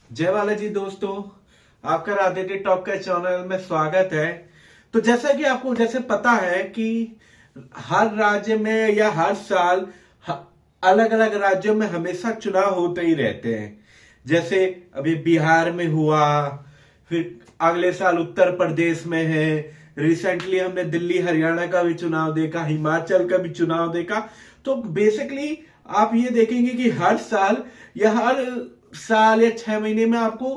जय वाला जी दोस्तों, आपका राधे टॉक का चैनल में स्वागत है। तो जैसा कि आपको जैसे पता है कि हर राज्य में या हर साल अलग अलग राज्यों में हमेशा चुनाव होते ही रहते हैं। जैसे अभी बिहार में हुआ, फिर अगले साल उत्तर प्रदेश में है, रिसेंटली हमने दिल्ली हरियाणा का भी चुनाव देखा, हिमाचल का भी चुनाव देखा। तो बेसिकली आप ये देखेंगे कि हर साल या हर साल या 6 महीने में आपको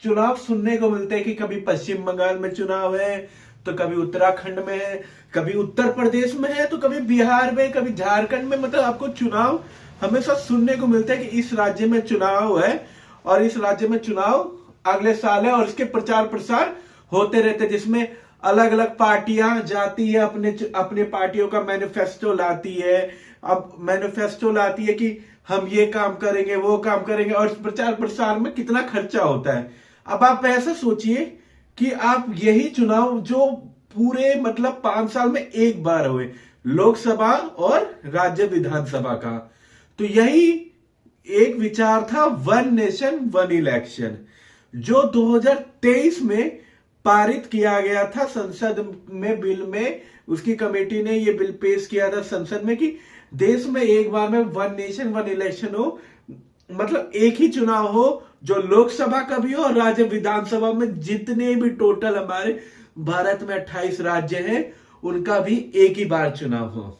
चुनाव सुनने को मिलते हैं कि कभी पश्चिम बंगाल में चुनाव है, तो कभी उत्तराखंड में है, कभी उत्तर प्रदेश में है, तो कभी बिहार में, कभी झारखंड में। मतलब आपको चुनाव हमेशा सुनने को मिलता है कि इस राज्य में चुनाव है और इस राज्य में चुनाव अगले साल है, और इसके प्रचार प्रसार होते रहते हैं, जिसमें अलग अलग पार्टियां जाती है, अपने अपने पार्टियों का मैनिफेस्टो लाती है। अब मैनिफेस्टो लाती है कि हम ये काम करेंगे, वो काम करेंगे, और प्रचार प्रसार में कितना खर्चा होता है। अब आप ऐसा सोचिए कि आप यही चुनाव जो पूरे मतलब 5 साल में एक बार हुए, लोकसभा और राज्य विधानसभा का, तो यही एक विचार था वन नेशन वन इलेक्शन, जो 2023 में पारित किया गया था संसद में। बिल में उसकी कमेटी ने ये बिल पेश किया था संसद में कि देश में एक बार में वन नेशन वन इलेक्शन हो, मतलब एक ही चुनाव हो, जो लोकसभा का भी हो और राज्य विधानसभा में जितने भी टोटल हमारे भारत में 28 राज्य हैं उनका भी एक ही बार चुनाव हो।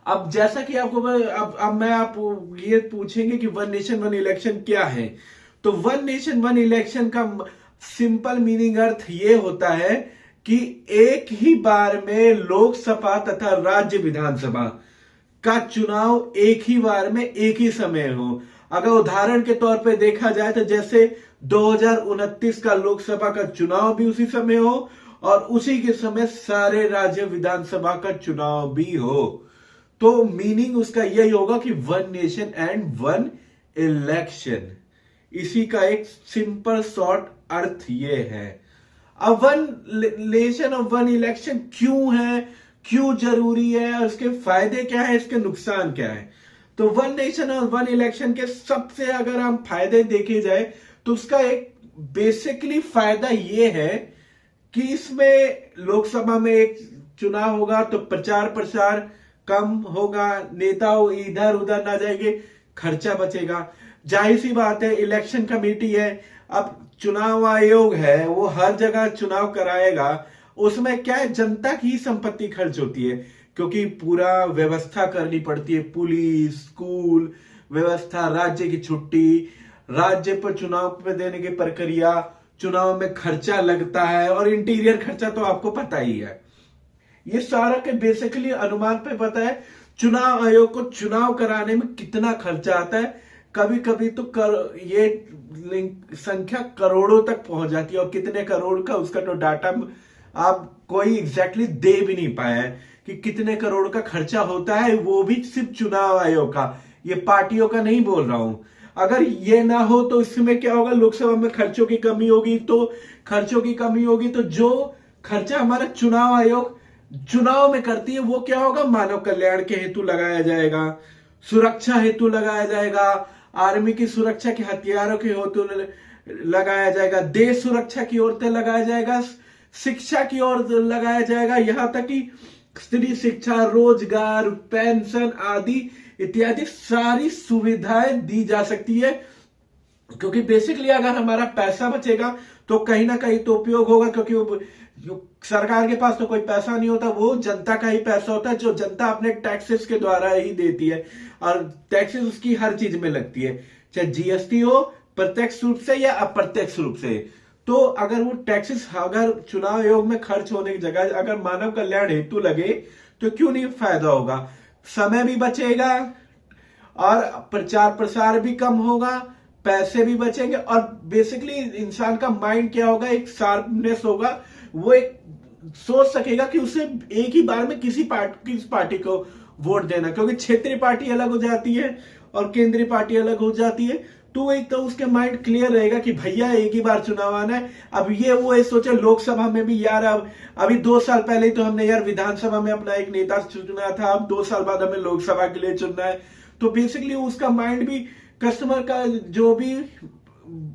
अब जैसा कि आपको अब मैं आप ये पूछेंगे कि वन नेशन वन इलेक्शन क्या है, तो वन नेशन वन इलेक्शन का सिंपल मीनिंग अर्थ ये होता है कि एक ही बार में लोकसभा तथा राज्य विधानसभा का चुनाव एक ही बार में एक ही समय हो। अगर उदाहरण के तौर पे देखा जाए तो जैसे 2029 का लोकसभा का चुनाव भी उसी समय हो और उसी के समय सारे राज्य विधानसभा का चुनाव भी हो, तो मीनिंग उसका यही होगा कि one nation and one election. इसी का एक सिंपल शॉर्ट अर्थ ये है। अब वन नेशन और वन इलेक्शन क्यों है, क्यों जरूरी है, और इसके फायदे क्या है, इसके नुकसान क्या है। तो वन नेशन और वन इलेक्शन के सबसे अगर हम फायदे देखे जाए तो उसका एक बेसिकली फायदा ये है कि इसमें लोकसभा में एक चुनाव होगा तो प्रचार प्रसार कम होगा, नेता इधर उधर ना जाएंगे, खर्चा बचेगा। जाहिर सी बात है, इलेक्शन कमेटी है, अब चुनाव आयोग है, वो हर जगह चुनाव कराएगा, उसमें क्या है, जनता की संपत्ति खर्च होती है, क्योंकि पूरा व्यवस्था करनी पड़ती है, पुलिस, स्कूल व्यवस्था, राज्य की छुट्टी, राज्य पर चुनाव पे देने की प्रक्रिया, चुनाव में खर्चा लगता है, और इंटीरियर खर्चा तो आपको पता ही है। ये सारा के बेसिकली अनुमान पे पता है चुनाव आयोग को चुनाव कराने में कितना खर्चा आता है। कभी कभी तो ये संख्या करोड़ों तक पहुंच जाती है, और कितने करोड़ का उसका तो डाटा आप कोई एग्जैक्टली दे भी नहीं पाया है कि कितने करोड़ का खर्चा होता है, वो भी सिर्फ चुनाव आयोग का, ये पार्टियों का नहीं बोल रहा हूं। अगर ये ना हो तो इसमें क्या होगा, लोकसभा में खर्चों की कमी होगी, तो जो खर्चा हमारा चुनाव आयोग चुनाव में करती है वो क्या होगा, मानव कल्याण के हेतु लगाया जाएगा, सुरक्षा हेतु लगाया जाएगा, आर्मी की सुरक्षा के हथियारों के हेतु लगाया जाएगा, देश सुरक्षा की ओर से लगाया जाएगा, शिक्षा की ओर लगाया जाएगा, यहां तक कि स्त्री शिक्षा, रोजगार, पेंशन आदि इत्यादि सारी सुविधाएं दी जा सकती है। क्योंकि बेसिकली अगर हमारा पैसा बचेगा तो कहीं ना कहीं तो उपयोग होगा, क्योंकि सरकार के पास तो कोई पैसा नहीं होता, वो जनता का ही पैसा होता है, जो जनता अपने टैक्सेस के द्वारा ही देती है, और टैक्सेस उसकी हर चीज में लगती है, चाहे जीएसटी हो प्रत्यक्ष रूप से या अप्रत्यक्ष रूप से। तो अगर वो टैक्सेस अगर चुनाव आयोग में खर्च होने की जगह अगर मानव कल्याण हेतु लगे तो क्यों नहीं फायदा होगा, समय भी बचेगा और प्रचार प्रसार भी कम होगा, पैसे भी बचेंगे, और बेसिकली इंसान का माइंड क्या होगा, एक शार्पनेस होगा, वो एक सोच सकेगा कि उसे एक ही बार में किस पार्टी को वोट देना, क्योंकि क्षेत्रीय पार्टी अलग हो जाती है और केंद्रीय पार्टी अलग हो जाती है। तो एक तो उसके माइंड क्लियर रहेगा कि भैया एक ही बार चुनाव आना है। अब ये वो ये सोचे लोकसभा में भी यार, अब अभी 2 साल पहले ही तो हमने यार विधानसभा में अपना एक नेता चुना था, अब 2 साल बाद हमें लोकसभा के लिए चुनना है। तो बेसिकली उसका माइंड भी, कस्टमर का जो भी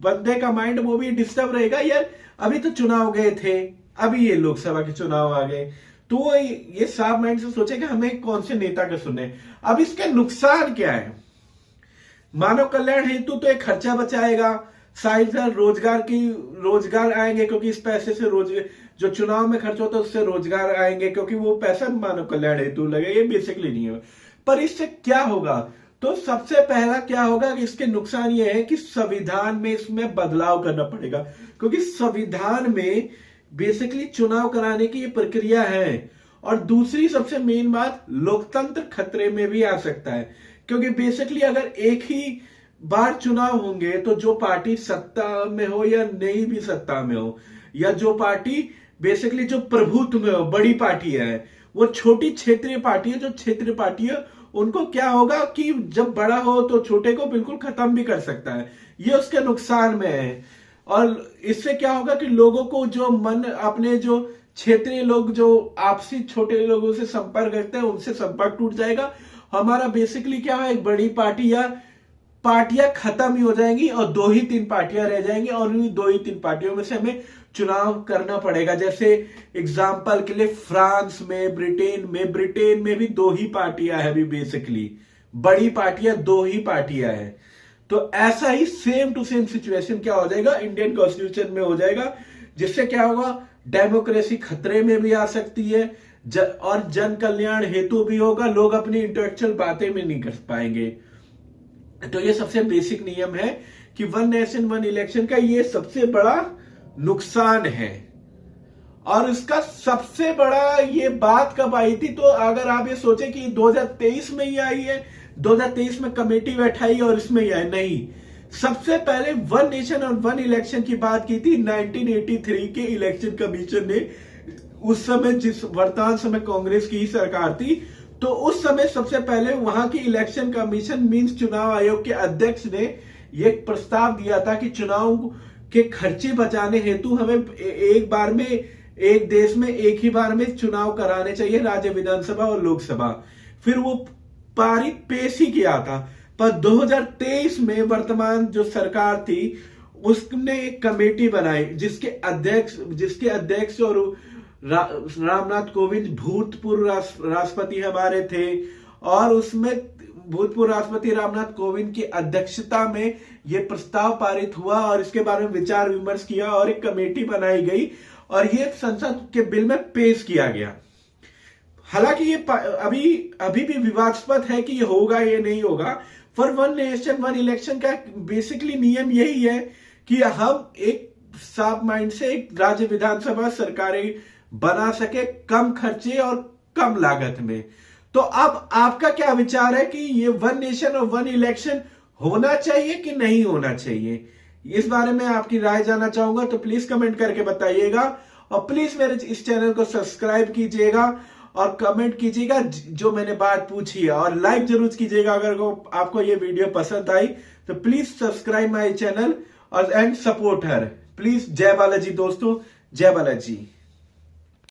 बंदे का माइंड वो भी डिस्टर्ब रहेगा, यार अभी तो चुनाव गए थे, अभी ये लोकसभा के चुनाव आ गए, तो वो ये साफ माइंड से सोचेगा हमें कौन से नेता के सुनने। अब इसके नुकसान क्या है? मानव कल्याण हेतु तो एक खर्चा बचाएगा, साइड रोजगार आएंगे, क्योंकि इस पैसे से जो चुनाव में खर्च होता है उससे रोजगार आएंगे, क्योंकि वो पैसा मानव कल्याण हेतु लगे, ये बेसिकली नहीं है। पर इससे क्या होगा? तो सबसे पहला क्या होगा कि इसके नुकसान ये है कि संविधान में इसमें बदलाव करना पड़ेगा, क्योंकि संविधान में बेसिकली चुनाव कराने की ये प्रक्रिया है। और दूसरी सबसे मेन बात, लोकतंत्र खतरे में भी आ सकता है, क्योंकि बेसिकली अगर एक ही बार चुनाव होंगे तो जो पार्टी सत्ता में हो या नहीं भी सत्ता में हो, या जो पार्टी बेसिकली जो प्रभुत्व में हो, बड़ी पार्टी है, वो छोटी क्षेत्रीय पार्टी है, जो क्षेत्रीय पार्टी है उनको क्या होगा कि जब बड़ा हो तो छोटे को बिल्कुल खत्म भी कर सकता है, ये उसके नुकसान में है। और इससे क्या होगा कि लोगों को जो मन, अपने जो क्षेत्रीय लोग जो आपसी छोटे लोगों से संपर्क रखते हैं उनसे संपर्क टूट जाएगा। हमारा बेसिकली क्या है, एक बड़ी पार्टी या पार्टियां खत्म ही हो जाएंगी और 2 ही 3 पार्टियां रह जाएंगी, और उन 2 ही 3 पार्टियों में से हमें चुनाव करना पड़ेगा। जैसे एग्जाम्पल के लिए फ्रांस में, ब्रिटेन में भी 2 ही पार्टियां है अभी, बेसिकली बड़ी पार्टियां 2 ही पार्टियां है। तो ऐसा ही सेम टू सेम सिचुएशन क्या हो जाएगा, इंडियन कॉन्स्टिट्यूशन में हो जाएगा, जिससे क्या होगा, डेमोक्रेसी खतरे में भी आ सकती है, और जन कल्याण हेतु भी होगा, लोग अपनी इंटेलेक्चुअल बातें में नहीं कर पाएंगे। तो ये सबसे बेसिक नियम है कि 1 नेशन 1 इलेक्शन का ये सबसे बड़ा नुकसान है। और इसका सबसे बड़ा ये बात कब आई थी, तो अगर आप ये सोचे कि 2023 में ही आई है, 2023 में कमेटी बैठाई और इसमें ही आई, नहीं, सबसे पहले 1 नेशन और 1 इलेक्शन की बात की थी 1983 के इलेक्शन कमीशन ने। उस समय जिस वर्तमान समय कांग्रेस की ही सरकार थी, तो उस समय सबसे पहले वहां की इलेक्शन कमीशन मींस चुनाव आयोग के अध्यक्ष ने ये प्रस्ताव दिया था कि चुनाव के खर्चे बचाने हेतु हमें एक बार में, एक देश में एक ही बार में चुनाव कराने चाहिए, राज्य विधानसभा और लोकसभा। फिर वो पारित पेश ही किया था। पर 2023 में वर्तमान जो सरकार थी उसने एक कमेटी बनाई, जिसके अध्यक्ष और रामनाथ कोविंद भूतपूर्व राष्ट्रपति हमारे थे, और उसमें भूतपूर्व राष्ट्रपति रामनाथ कोविंद की अध्यक्षता में यह प्रस्ताव पारित हुआ और इसके बारे में विचार विमर्श किया और एक कमेटी बनाई गई और ये संसद के बिल में पेश किया गया। हालांकि ये अभी भी विवादास्पद है कि ये होगा ये नहीं होगा, पर 1 नेशन 1 इलेक्शन का बेसिकली नियम यही है कि हम एक साफ माइंड से एक राज्य विधानसभा सरकारें बना सके, कम खर्चे और कम लागत में। तो अब आपका क्या विचार है कि ये 1 नेशन और 1 इलेक्शन होना चाहिए कि नहीं होना चाहिए? इस बारे में आपकी राय जानना चाहूंगा, तो प्लीज कमेंट करके बताइएगा और प्लीज मेरे इस चैनल को सब्सक्राइब कीजिएगा और कमेंट कीजिएगा जो मैंने बात पूछी है, और लाइक जरूर कीजिएगा अगर आपको ये वीडियो पसंद आई। तो प्लीज सब्सक्राइब माय चैनल और एंड सपोर्ट हर। प्लीज जय बालाजी दोस्तों, जय बालाजी।